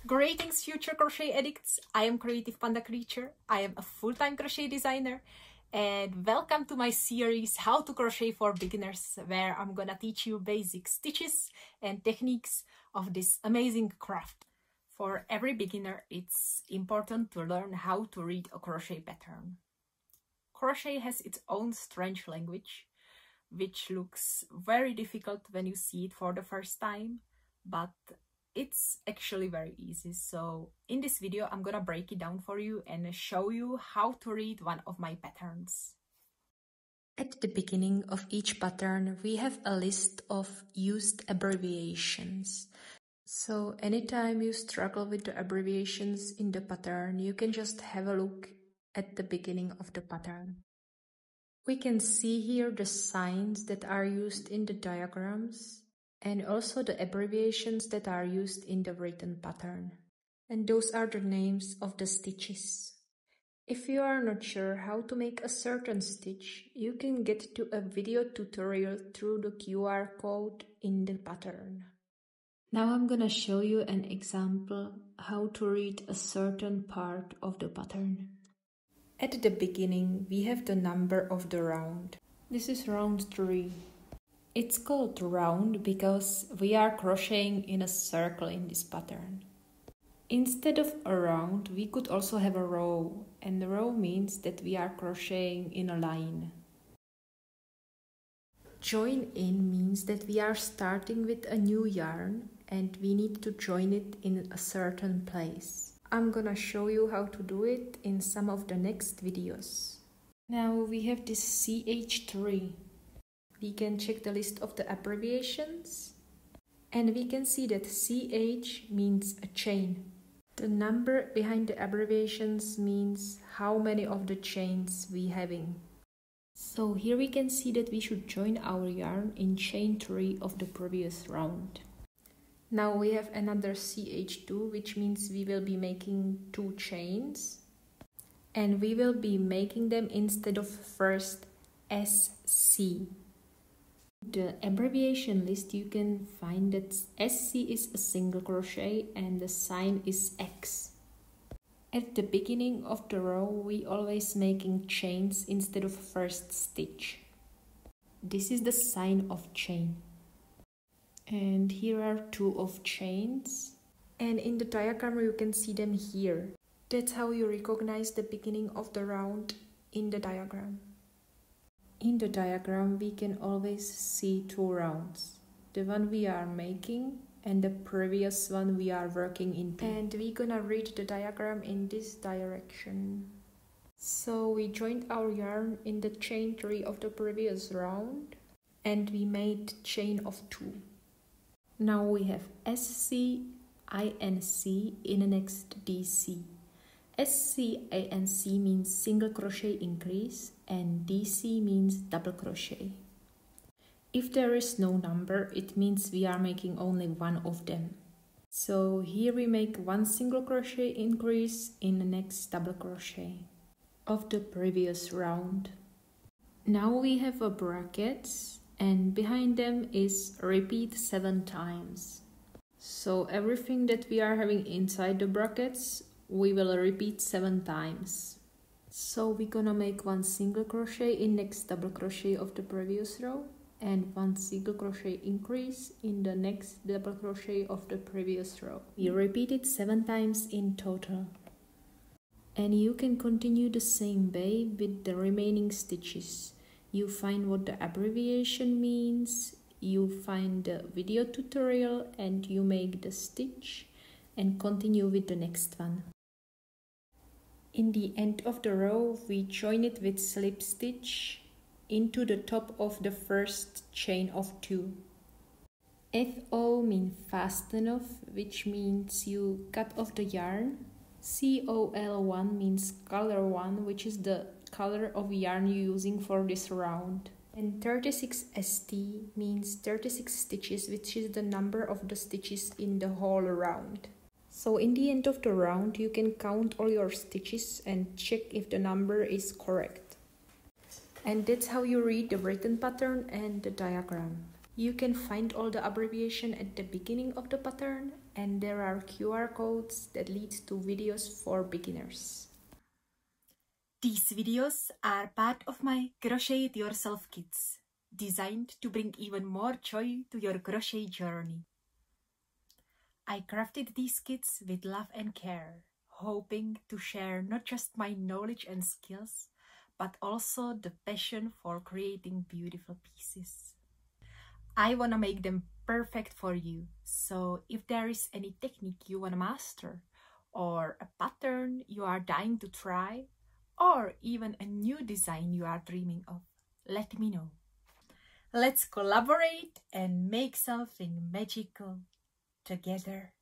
Greetings, future crochet addicts. I am Creative Panda Creature. I am a full-time crochet designer, and welcome to my series How to Crochet for Beginners, where I'm gonna teach you basic stitches and techniques of this amazing craft. For every beginner, it's important to learn how to read a crochet pattern. Crochet has its own strange language, which looks very difficult when you see it for the first time, but it's actually very easy. So in this video, I'm gonna break it down for you and show you how to read one of my patterns. At the beginning of each pattern, we have a list of used abbreviations. So anytime you struggle with the abbreviations in the pattern, you can just have a look at the beginning of the pattern. We can see here the signs that are used in the diagrams, and also the abbreviations that are used in the written pattern. And those are the names of the stitches. If you are not sure how to make a certain stitch, you can get to a video tutorial through the QR code in the pattern. Now I'm gonna show you an example how to read a certain part of the pattern. At the beginning, we have the number of the round. This is round 3. It's called round because we are crocheting in a circle in this pattern. Instead of a round, we could also have a row, and the row means that we are crocheting in a line. Join in means that we are starting with a new yarn and we need to join it in a certain place. I'm gonna show you how to do it in some of the next videos. Now we have this CH3. We can check the list of the abbreviations, and we can see that CH means a chain. The number behind the abbreviations means how many of the chains we having. So here we can see that we should join our yarn in chain 3 of the previous round. Now we have another CH2, which means we will be making 2 chains, and we will be making them instead of first SC. The abbreviation list, you can find that SC is a single crochet and the sign is X. At the beginning of the row, we always making chains instead of first stitch. This is the sign of chain. And here are 2 of chains. And in the diagram, you can see them here. That's how you recognize the beginning of the round in the diagram. In the diagram, we can always see 2 rounds. The one we are making and the previous one we are working into. And we're gonna read the diagram in this direction. So we joined our yarn in the chain 3 of the previous round and we made chain of 2. Now we have SC, INC in the next DC. SC, INC means single crochet increase and DC means double crochet. If there is no number, it means we are making only one of them. So here we make 1 single crochet increase in the next double crochet of the previous round. Now we have a brackets, and behind them is repeat 7 times. So everything that we are having inside the brackets, we will repeat 7 times. So we're gonna make 1 single crochet in next double crochet of the previous row and 1 single crochet increase in the next double crochet of the previous row. We repeat it 7 times in total. And you can continue the same way with the remaining stitches. You find what the abbreviation means, you find the video tutorial and you make the stitch and continue with the next one. In the end of the row, we join it with slip stitch into the top of the first chain of 2. FO means fast enough, which means you cut off the yarn. COL1 means color 1, which is the color of yarn you're using for this round. And 36ST means 36 stitches, which is the number of the stitches in the whole round. So in the end of the round, you can count all your stitches and check if the number is correct. And that's how you read the written pattern and the diagram. You can find all the abbreviation at the beginning of the pattern and there are QR codes that lead to videos for beginners. These videos are part of my Crochet It Yourself kits, designed to bring even more joy to your crochet journey. I crafted these kits with love and care, hoping to share not just my knowledge and skills, but also the passion for creating beautiful pieces. I want to make them perfect for you, so if there is any technique you want to master, or a pattern you are dying to try, or even a new design you are dreaming of, let me know. Let's collaborate and make something magical together.